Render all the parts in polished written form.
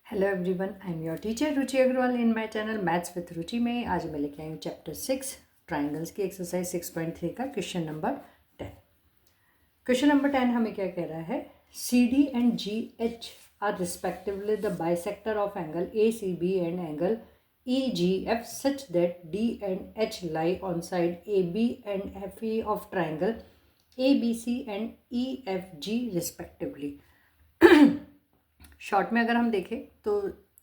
Hello everyone, I am your teacher Ruchi Agrawal in my channel maths with Ruchi में। आज मैं लेके आई हूँ चैप्टर 6 ट्राइंगल्स की एक्सरसाइज 6.3 का क्वेश्चन नंबर 10। क्वेश्चन नंबर 10 हमें क्या कह रहा है? C D and G H are respectively the bisector of angle A C B and angle E G F such that D and H lie on side A B and F E of triangle A B C and E F G respectively. Short में अगर हम देखें तो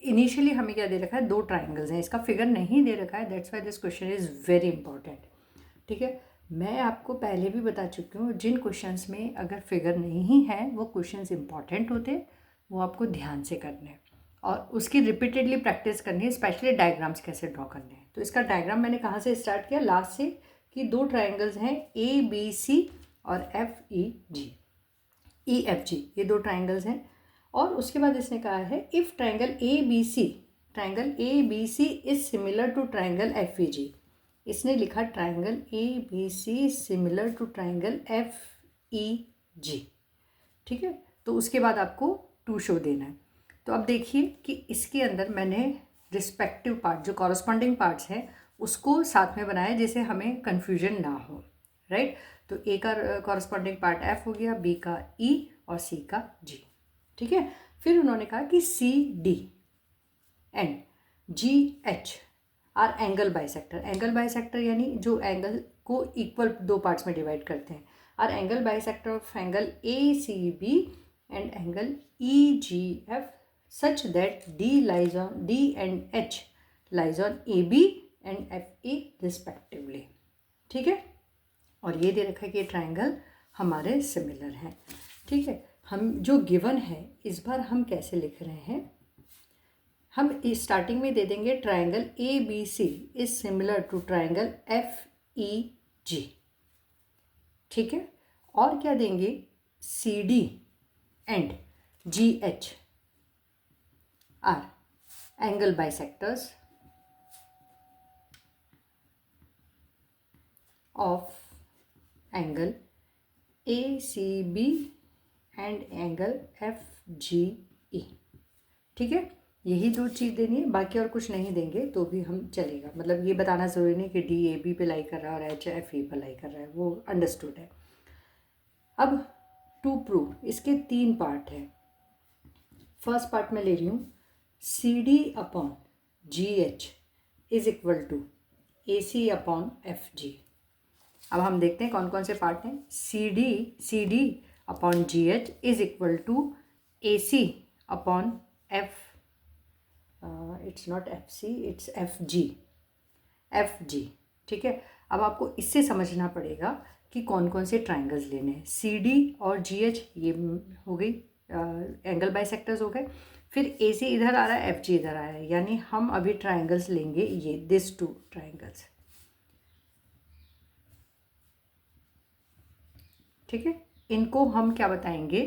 initially हमें क्या दे रखा है? दो ट्राइंगल्स हैं, इसका फिगर नहीं दे रखा है। That's why this question is very important. ठीक है, मैं आपको पहले भी बता चुकी हूँ, जिन क्वेश्चंस में अगर फिगर नहीं है वो क्वेश्चंस इंपॉर्टेंट होते हैं, वो आपको ध्यान से करने हैं और उसकी रिपीटेडली प्रैक्टिस करनी है, स्पेशली डायग्राम्स कैसे ड्रॉ करने हैं। तो इसका डायग्राम मैंने कहाँ से स्टार्ट किया? लास्ट से, कि दो ट्राइंगल्स हैं ए बी सी और एफ ई जी, ई एफ जी, ये दो ट्राइंगल्स हैं। और उसके बाद इसने कहा है if triangle A B C is similar to triangle F E G. इसने लिखा triangle A B C similar to triangle F E G. ठीक है, तो उसके बाद आपको टू शो देना है। तो अब देखिए कि इसके अंदर मैंने रिस्पेक्टिव पार्ट, जो कॉरस्पॉन्डिंग पार्ट्स हैं, उसको साथ में बनाया जिससे हमें कन्फ्यूजन ना हो। राइट, तो ए का कॉरस्पॉन्डिंग पार्ट एफ हो गया, बी का ई और सी का जी। ठीक है, फिर उन्होंने कहा कि C D and G H are angle bisector. Angle bisector यानी जो एंगल को इक्वल दो पार्ट्स में डिवाइड करते हैं। Are angle bisector of angle A C B and angle E G F such that D lies on D and H lies on A B and F A respectively. ठीक है, और ये दे रखा है कि ट्राइंगल हमारे सिमिलर हैं। ठीक है, हम जो गिवन है इस बार हम कैसे लिख रहे हैं? हम स्टार्टिंग में दे देंगे triangle A B C is similar to triangle F E G. ठीक है, और क्या देंगे? C D and G H are angle bisectors of angle A C B and angle F G E. ठीक है, यही दो चीज़ देनी है, बाकी और कुछ नहीं देंगे तो भी हम चलेगा। मतलब ये बताना ज़रूरी नहीं कि डी ए बी पे लाई कर रहा है और एच एफ ई पे लाई कर रहा है, वो अंडरस्टूड है। अब टू प्रूव, इसके तीन पार्ट हैं। फर्स्ट पार्ट में ले रही हूँ, C D upon G H is equal to A C upon F G. अब हम देखते हैं कौन कौन से पार्ट हैं। C D upon G H is equal to A C upon F, it's not F C, it's F G. ठीक है, अब आपको इससे समझना पड़ेगा कि कौन कौन से ट्राइंगल्स लेने हैं। सी डी और जी एच ये हो गई, एंगल बाइसेक्टर्स हो गए। फिर ए सी इधर आ रहा है, एफ जी इधर आ रहा है, यानी हम अभी ट्राइंगल्स लेंगे ये दिस टू ट्राइंगल्स। ठीक है, इनको हम क्या बताएंगे?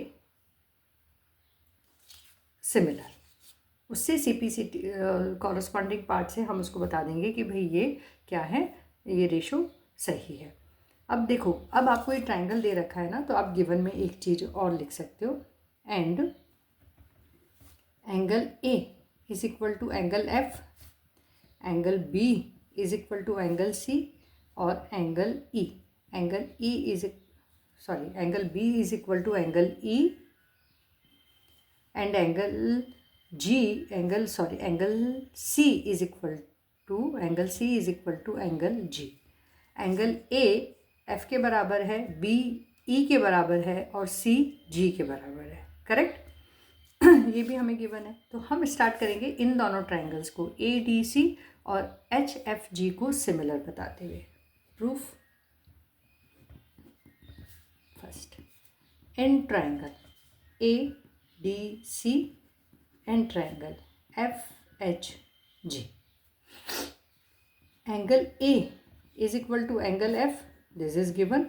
सिमिलर। उससे सीपीसीटी कॉरस्पॉन्डिंग पार्ट से हम उसको बता देंगे कि भाई ये क्या है, ये रेशो सही है। अब देखो, अब आपको ये ट्राइंगल दे रखा है ना, तो आप गिवन में एक चीज़ और लिख सकते हो, and angle A is equal to angle F, angle B is equal to angle C और angle E. Angle B is equal to angle E and angle C is equal to angle G. Angle A F के बराबर है, B E के बराबर है और सी जी के बराबर है। करेक्ट ये भी हमें गिवन है। तो हम स्टार्ट करेंगे इन दोनों ट्राइंगल्स को, ए डी सी और एच एफ जी को सिमिलर बताते हुए। Proof first, in triangle A D C and triangle F H G, angle A is equal to angle F, this is given.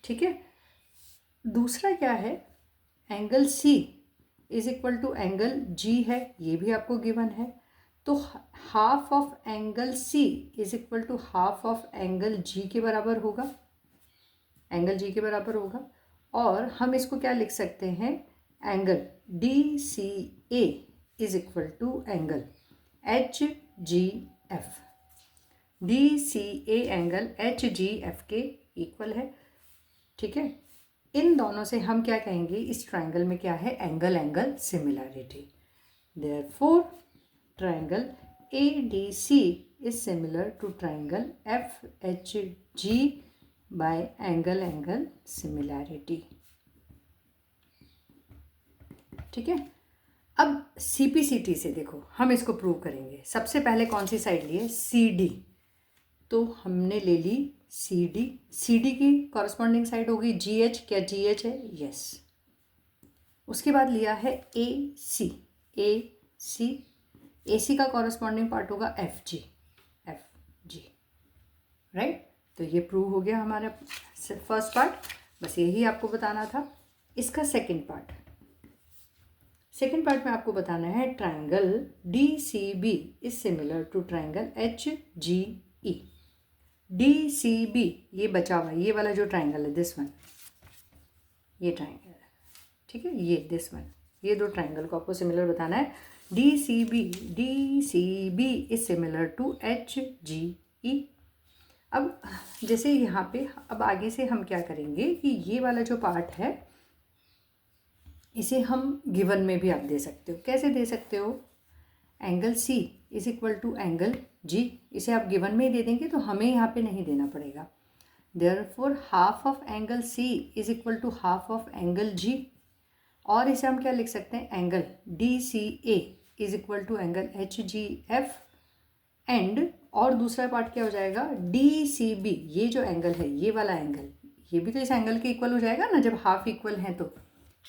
ठीक है, दूसरा क्या है? Angle C is equal to angle G है, ये भी आपको गिवन है। तो half of angle C is equal to half of angle G के बराबर होगा, एंगल जी के बराबर होगा। और हम इसको क्या लिख सकते हैं? Angle DCA is equal to angle HGF। DCA angle HGF के इक्वल है, ठीक है। इन दोनों से हम क्या कहेंगे, इस ट्रायंगल में क्या है, angle angle similarity. Therefore triangle ADC is similar to triangle FHG by angle angle similarity, ठीक है। अब CPCT से देखो हम इसको प्रूव करेंगे। सबसे पहले कौन सी साइड ली है, CD, तो हमने ले ली CD। CD की कॉरस्पॉन्डिंग साइड होगी GH, क्या GH है, यस। उसके बाद लिया है AC, AC का कॉरस्पॉन्डिंग पार्ट होगा FG, राइट। तो ये प्रूव हो गया हमारा फर्स्ट पार्ट, बस यही आपको बताना था। इसका सेकंड पार्ट में आपको बताना है triangle DCB is similar to triangle HGE। DCB ये बचा हुआ, ये वाला जो ट्रायंगल है, दिस वन, ये ट्रायंगल है, ठीक है, ये दिस वन, ये दो ट्रायंगल को आपको सिमिलर बताना है। DCB is similar to HGE। अब जैसे यहाँ पे, अब आगे से हम क्या करेंगे कि ये वाला जो पार्ट है इसे हम गिवन में भी आप दे सकते हो। कैसे दे सकते हो, angle C is equal to angle G, इसे आप गिवन में ही दे देंगे तो हमें यहाँ पे नहीं देना पड़ेगा। Therefore half of angle C is equal to half of angle G, और इसे हम क्या लिख सकते हैं, angle DCA is equal to angle HGF and, और दूसरा पार्ट क्या हो जाएगा, DCB, ये जो एंगल है, ये वाला एंगल, ये भी तो इस एंगल के इक्वल हो जाएगा ना जब हाफ इक्वल हैं तो,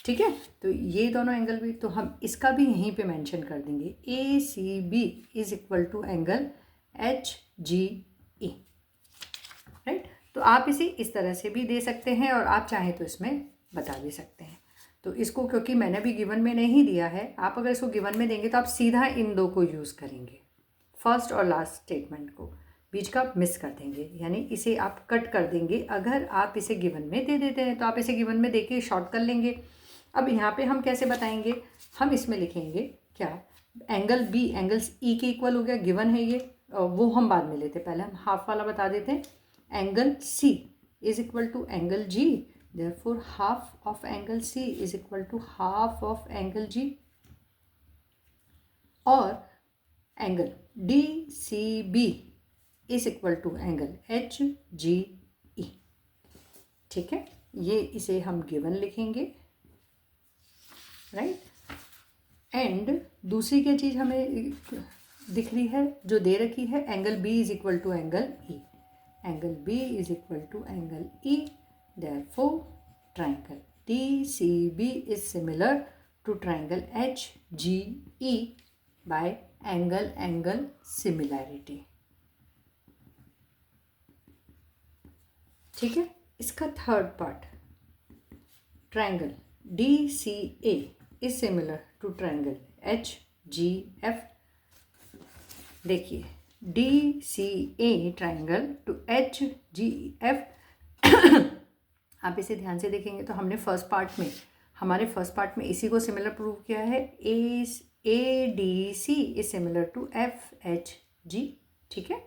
ठीक है। तो ये दोनों एंगल भी, तो हम इसका भी यहीं पे मेंशन कर देंगे, ACB is equal to angle HGE, right. तो आप इसे इस तरह से भी दे सकते हैं और आप चाहें तो इसमें बता भी सकते हैं। तो इसको क्योंकि मैंने भी गिवन में नहीं दिया है, आप अगर इसको गिवन में देंगे तो आप सीधा इन दो को यूज़ करेंगे, फर्स्ट और लास्ट स्टेटमेंट को, बीच का आप मिस कर देंगे, यानी इसे आप कट कर देंगे। अगर आप इसे गिवन में दे देते हैं तो आप इसे गिवन में दे के शॉर्ट कर लेंगे। अब यहाँ पे हम कैसे बताएंगे, हम इसमें लिखेंगे क्या, एंगल B एंगल E के इक्वल हो गया, गिवन है ये, वो हम बाद में लेते, पहले हम हाफ वाला बता देते हैं। Angle C is equal to angle G, therefore half of angle C is equal to half of angle G, और angle DCB is equal to angle HGE, ठीक है। ये इसे हम गिवन लिखेंगे, राइट। एंड दूसरी क्या चीज़ हमें दिख रही है जो दे रखी है, angle B is equal to angle E, angle B is equal to angle E, therefore triangle DCB is similar to triangle HGE by angle angle similarity, ठीक है। इसका third part, triangle DCA is similar to triangle HGF। देखिए DCA triangle to HGF आप इसे ध्यान से देखेंगे तो हमने हमारे फर्स्ट पार्ट में इसी को सिमिलर प्रूव किया है, ADC is similar to FHG, ठीक है।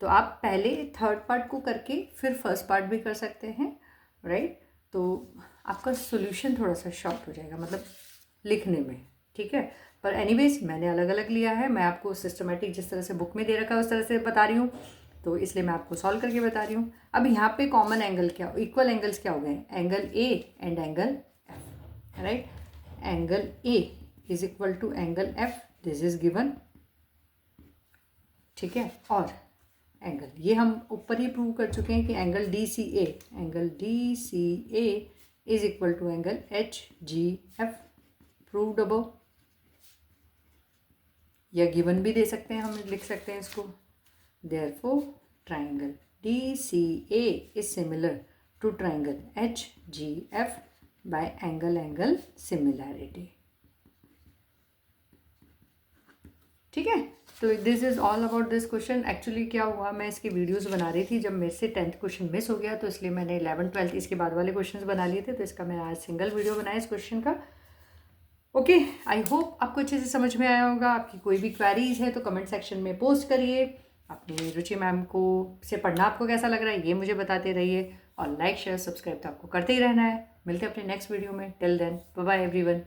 तो आप पहले थर्ड पार्ट को करके फिर फर्स्ट पार्ट भी कर सकते हैं, राइट। तो आपका सॉल्यूशन थोड़ा सा शॉर्ट हो जाएगा, मतलब लिखने में, ठीक है। पर एनीवेज मैंने अलग अलग लिया है, मैं आपको सिस्टमेटिक जिस तरह से बुक में दे रखा है उस तरह से बता रही हूँ, तो इसलिए मैं आपको सॉल्व करके बता रही हूँ। अब यहाँ पे कॉमन एंगल क्या, इक्वल एंगल्स क्या हो गए, angle A and angle F, right. Angle A is equal to angle F, this is given, ठीक है। और एंगल ये हम ऊपर ही प्रूव कर चुके हैं कि angle DCA is equal to angle HGF, proved above, या गिवन भी दे सकते हैं, हम लिख सकते हैं इसको। Therefore triangle DCA is similar to triangle HGF by angle angle similarity, ठीक है। तो this is all about this question. Actually क्या हुआ, मैं इसकी वीडियोस बना रही थी, जब मेरे से 10th क्वेश्चन मिस हो गया तो इसलिए मैंने 11th 12th इसके बाद वाले क्वेश्चंस बना लिए थे, तो इसका मैं आज सिंगल वीडियो बनाया इस क्वेश्चन का। ओके, आई होप आपको अच्छे से समझ में आया होगा। आपकी कोई भी क्वेरीज है तो कमेंट सेक्शन में पोस्ट करिए। अपनी रुचि मैम को से पढ़ना आपको कैसा लग रहा है ये मुझे बताते रहिए, और लाइक शेयर सब्सक्राइब तो आपको करते ही रहना है। मिलते हैं अपने नेक्स्ट वीडियो में। Till then bye bye everyone.